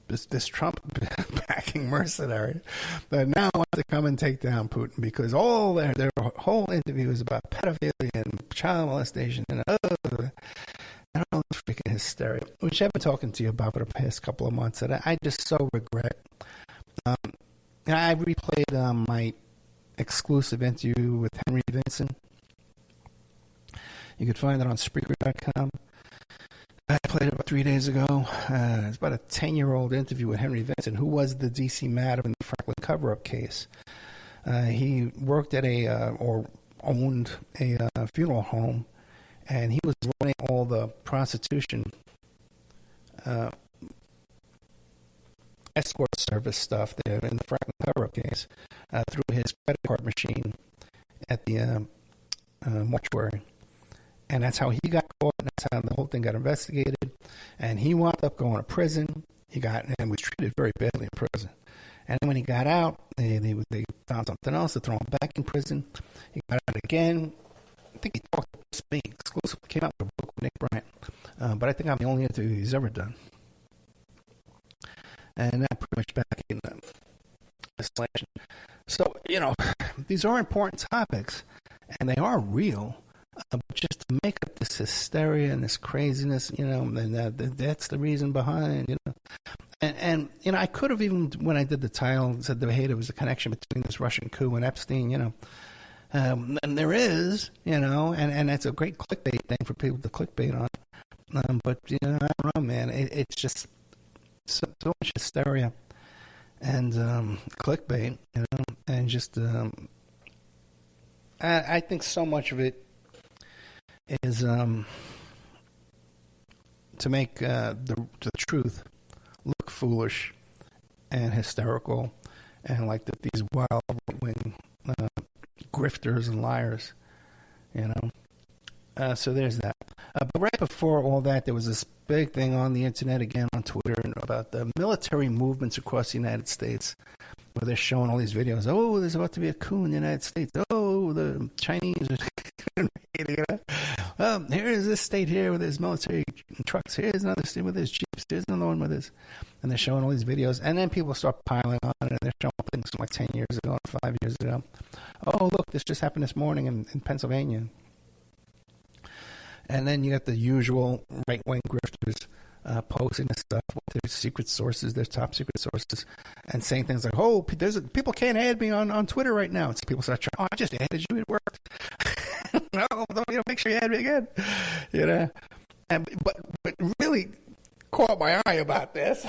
S2: this Trump-backing mercenary, that now wants to come and take down Putin because all their whole interview is about pedophilia and child molestation and I don't know, freaking hysteria, which I've been talking to you about for the past couple of months, that I just so regret. I replayed my exclusive interview with Henry Vinson. You could find it on Spreaker.com. I played it about 3 days ago. It's about a 10-year-old interview with Henry Vinson, who was the D.C. madam in the Franklin cover-up case. He worked at or owned a funeral home, and he was running all the prostitution escort service stuff there in the Franklin cover-up case through his credit card machine at the mortuary. And that's how he got caught, and that's how the whole thing got investigated. And he wound up going to prison. He was treated very badly in prison. And then when he got out, they found something else to throw him back in prison. He got out again. I think he talked to me exclusively, came out with a book with Nick Bryant. But I think I'm the only interview he's ever done. And that pretty much back in isolation. So, these are important topics, and they are real. But just to make up this hysteria and this craziness, and that's the reason behind, And I could have even, when I did the title, said that, hey, there was a connection between this Russian coup and Epstein, and there is, and that's a great clickbait thing for people to clickbait on. But, I don't know, man, it's just so much hysteria and clickbait, and just, I think so much of it is to make the truth look foolish and hysterical, and like these wild wing grifters and liars, So there's that. But right before all that, there was this big thing on the internet again on Twitter about the military movements across the United States, where they're showing all these videos. Oh, there's about to be a coup in the United States. Oh, the Chinese are here is this state here with his military trucks. Here's another state with his jeeps. Here's another one with his, and they're showing all these videos. And then people start piling on, and they're showing things from like 10 years ago, 5 years ago. Oh, look, this just happened this morning in Pennsylvania. And then you got the usual right-wing grifters posting this stuff with their secret sources, their top secret sources, and saying things like, "Oh, people can't add me on Twitter right now." It's people start trying, "Oh, I just added you. It worked." Oh, make sure you add me again. And but really caught my eye about this,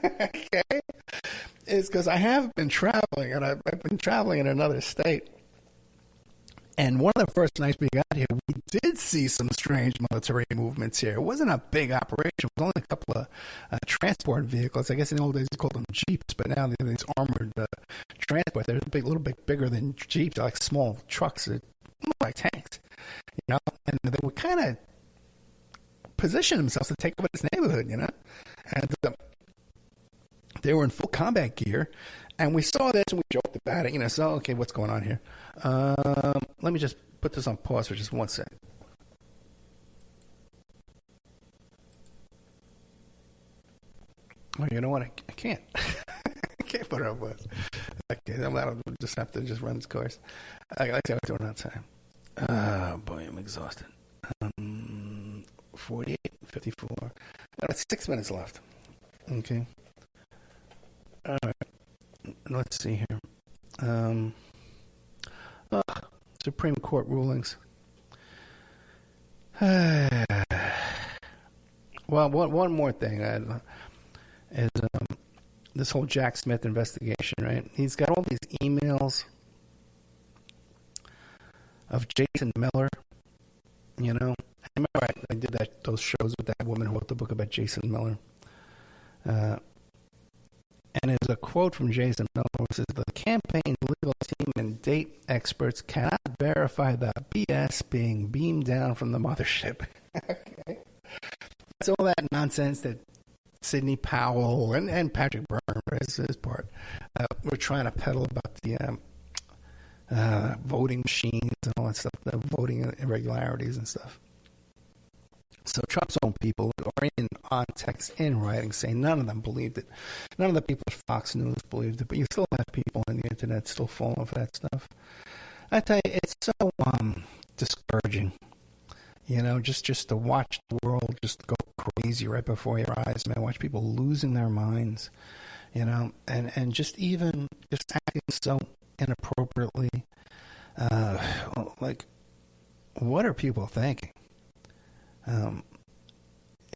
S2: okay, is because I have been traveling, and I've been traveling in another state. And one of the first nights we got here, we did see some strange military movements here. It wasn't a big operation. It was only a couple of transport vehicles. I guess in the old days they called them Jeeps, but now they're these armored transport. They're a little bit bigger than Jeeps. They're like small trucks that look like tanks, and they were kind of position themselves to take over this neighborhood, and they were in full combat gear, and we saw this and we joked about it, so okay, what's going on here? Let me just put this on pause for just 1 second. Oh, you know what? I can't. I can't put it on pause. Okay, that'll just have to just run its course. Like I said, we're doing on time. Oh boy, I'm exhausted. 48, 54. That's 6 minutes left. Okay. All right. Let's see here. Supreme Court rulings. Well, one more thing is this whole Jack Smith investigation, right? He's got all these emails of Jason Miller, I remember I did those shows with that woman who wrote the book about Jason Miller. And there's a quote from Jason Miller which says, "The campaign's legal team and date experts cannot verify the BS being beamed down from the mothership." Okay. That's all that nonsense that Sidney Powell and Patrick Byrne, his part, were trying to peddle about the voting machines and all that stuff, the voting irregularities and stuff. So Trump's own people are on text in writing saying none of them believed it. None of the people at Fox News believed it, but you still have people on the internet still falling for that stuff. I tell you, it's so discouraging, just to watch the world just go crazy right before your eyes, man. Watch people losing their minds, and just acting so inappropriately. Like, what are people thinking?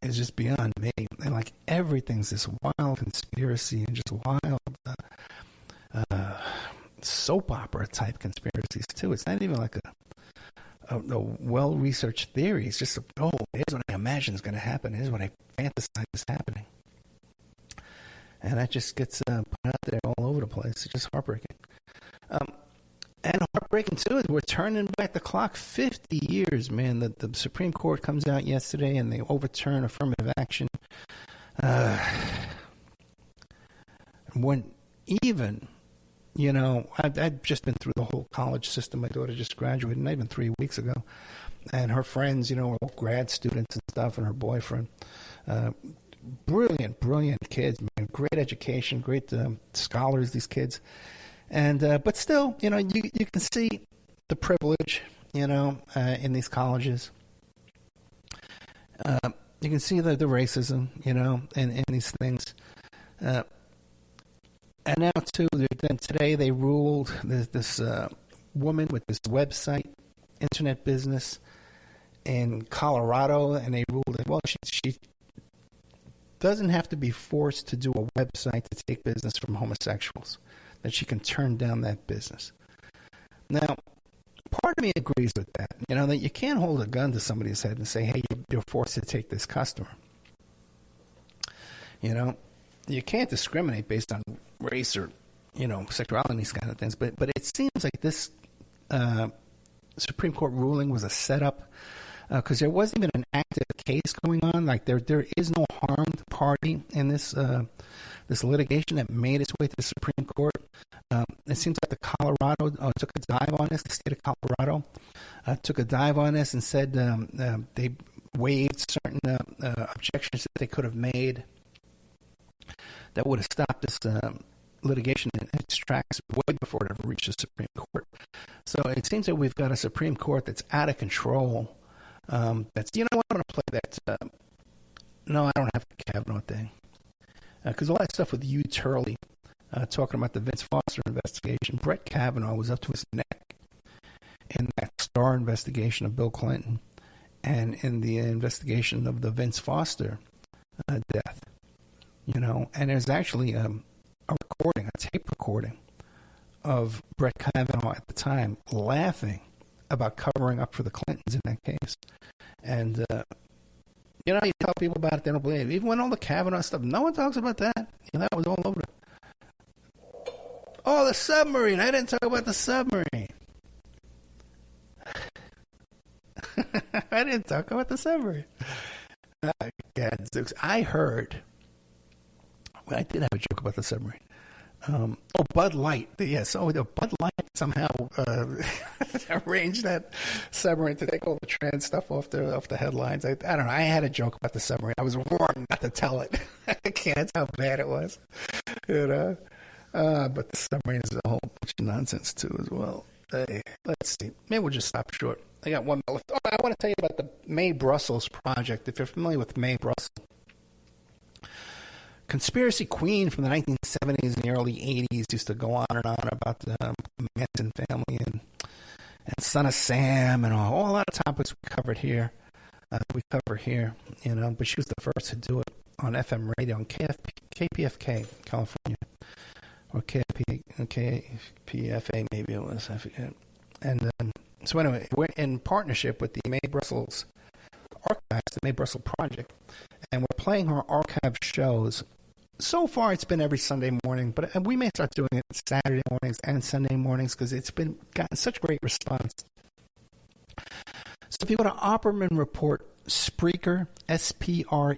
S2: It's just beyond me. And like everything's this wild conspiracy and just wild soap opera type conspiracies too. It's not even like a well-researched theory. It's just here's what I imagine is going to happen. Here's what I fantasize is happening. And that just gets put out there all over the place. It's just heartbreaking. And heartbreaking, too, is we're turning back the clock 50 years, man. The Supreme Court comes out yesterday and they overturn affirmative action. When even, I've just been through the whole college system. My daughter just graduated, not even 3 weeks ago. And her friends, were all grad students and stuff, and her boyfriend. Brilliant kids, man. Great education, great scholars, these kids. And but still, you can see the privilege, in these colleges. You can see the racism, in these things. And now, too, then today they ruled this woman with this website, internet business in Colorado, and they ruled that, well, she doesn't have to be forced to do a website to take business from homosexuals, that she can turn down that business. Now, part of me agrees with that, that you can't hold a gun to somebody's head and say, hey, you're forced to take this customer. You can't discriminate based on race or, sexuality, these kind of things. But it seems like this Supreme Court ruling was a setup because there wasn't even an active case going on. Like there is no harmed party in this this litigation that made its way to the Supreme Court. It seems like the Colorado took a dive on this. The state of Colorado took a dive on this and said they waived certain objections that they could have made that would have stopped this litigation in its tracks way before it ever reached the Supreme Court. So it seems that we've got a Supreme Court that's out of control. That's, I want to play that. No, I don't have the Kavanaugh thing. Because all that stuff with Hugh Turley talking about the Vince Foster investigation, Brett Kavanaugh was up to his neck in that Starr investigation. investigation of Bill Clinton and in the investigation of the Vince Foster death. You know, and there's actually a recording, a tape recording of Brett Kavanaugh at the time laughing about covering up for the Clintons in that case. And, you know, you tell people about it, they don't believe it. Even when all the Kavanaugh stuff, no one talks about that. You know, that was all over the... Oh, the submarine. I didn't talk about the submarine. I didn't talk about the submarine. Gadzooks. I heard... Well, I did have a joke about the submarine. Bud Light. Yes, the Bud Light somehow arranged that submarine to take all the trans stuff off the headlines. I don't know. I had a joke about the submarine. I was warned not to tell it. I can't. That's how bad it was. You know? But the submarine is a whole bunch of nonsense, too, as well. Hey, let's see. Maybe we'll just stop short. I got one minute left. Oh, I want to tell you about the Mae Brussels project. If you're familiar with Mae Brussels, conspiracy queen from the 1970s and the early 80s, used to go on and on about the Manson family and Son of Sam and all a lot of topics we covered here. You know, but she was the first to do it on FM radio on KPFK, California, or KPFA maybe it was, I forget. And so anyway, we're in partnership with the Mae Brussels Archives, the Mae Brussels Project, and we're playing her archive shows. So far, it's been every Sunday morning, but we may start doing it Saturday mornings and Sunday mornings because it's gotten such great response. So if you go to Opperman Report Spreaker, Spreaker,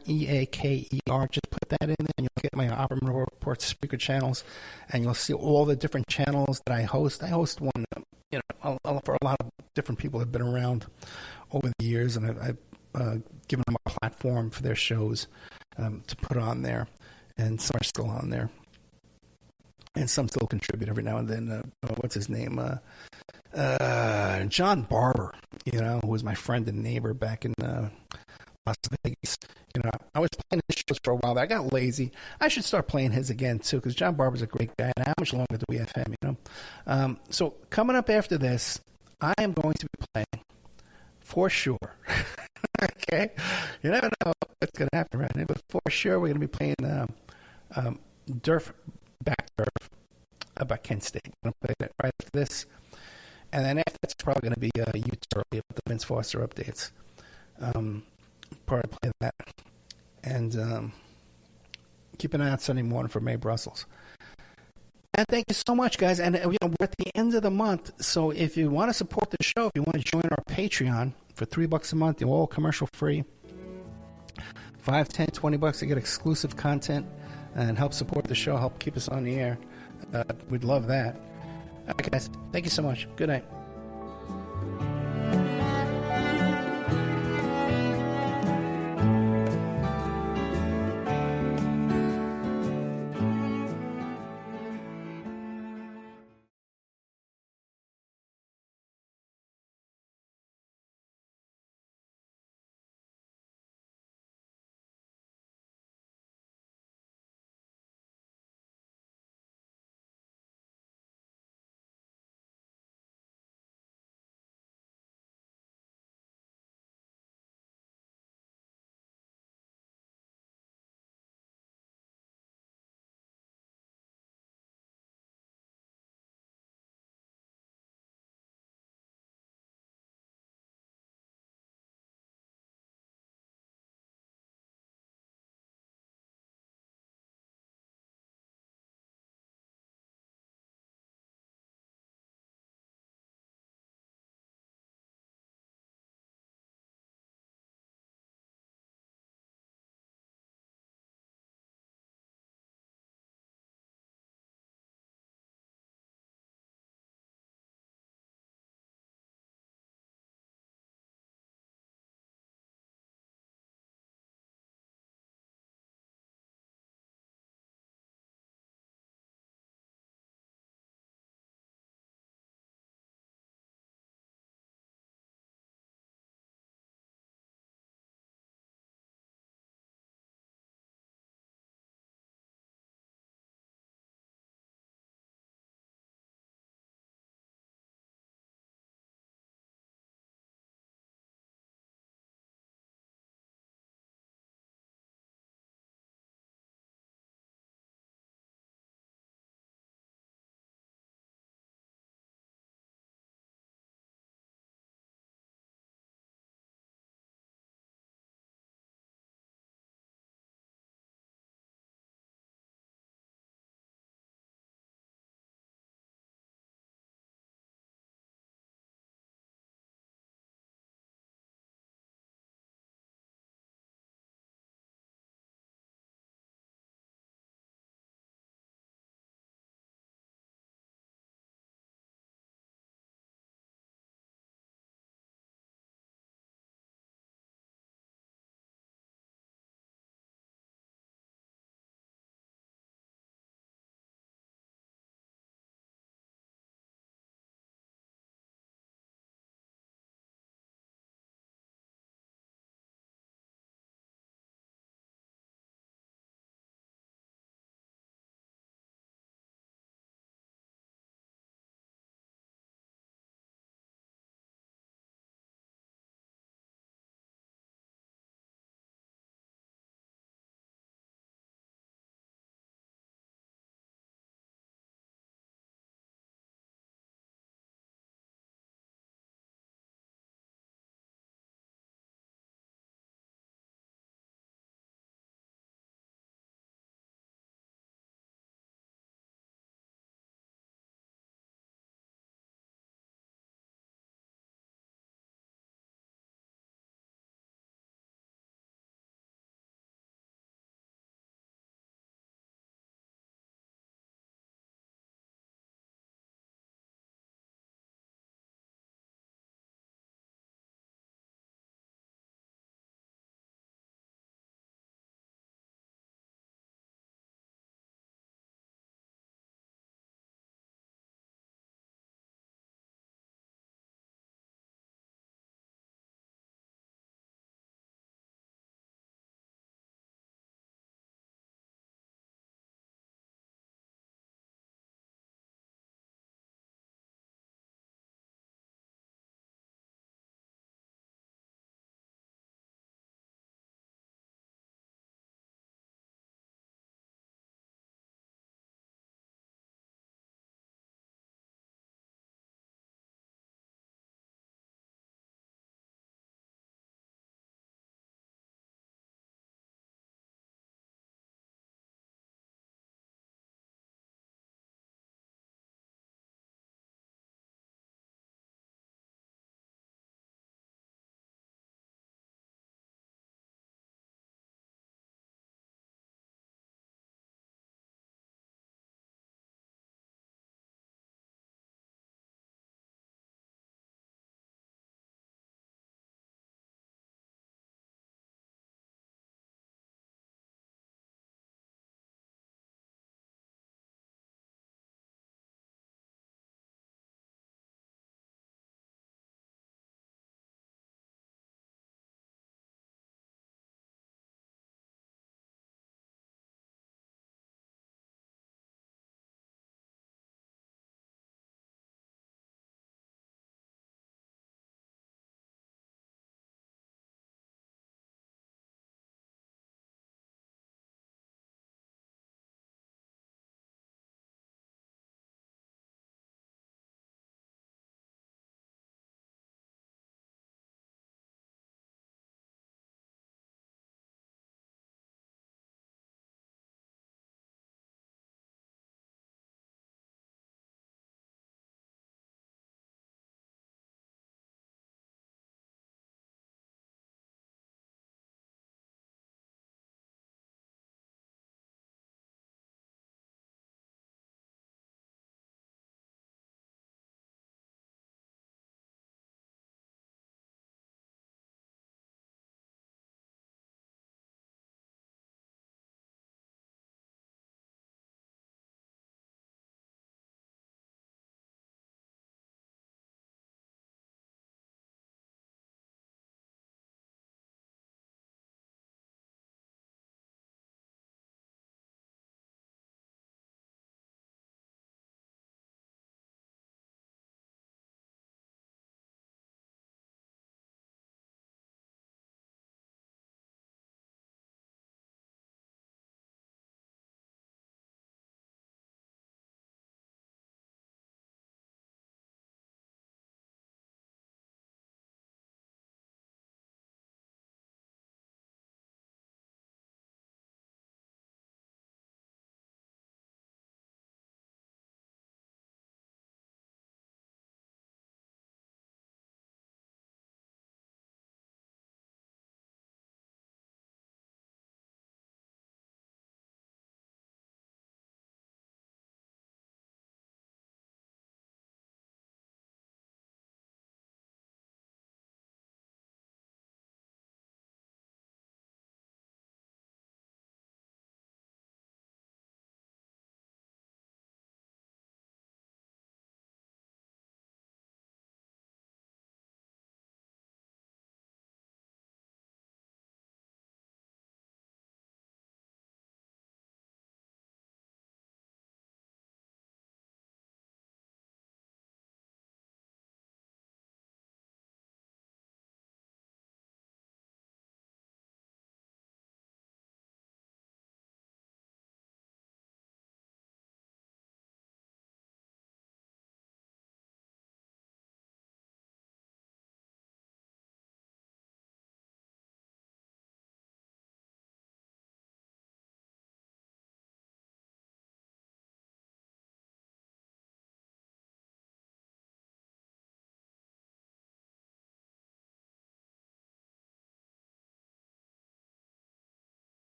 S2: just put that in there and you'll get my Opperman Report Spreaker channels, and you'll see all the different channels that I host. I host one, you know, for a lot of different people that have been around over the years, and I've given them a platform for their shows to put on there. And some are still on there. And some still contribute every now and then. What's his name? John Barber, you know, who was my friend and neighbor back in Las Vegas. You know, I was playing his shows for a while. I got lazy. I should start playing his again, too, because John Barber's a great guy. And how much longer do we have him, you know? So coming up after this, I am going to be playing, for sure. Okay? You never know what's going to happen right now. But for sure, we're going to be playing Back Durf about Kent State. I'm going to play that right after this. And then after that's probably going to be U-Turley with the Vince Foster updates. Probably play that. And keep an eye out Sunday morning for Mae Brussels. And thank you so much, guys. And you know, we're at the end of the month, so if you want to support the show, if you want to join our Patreon for $3 a month, you're all commercial free. $5, $10, $20 to get exclusive content and help support the show, help keep us on the air. We'd love that. All right, guys. Thank you so much. Good night.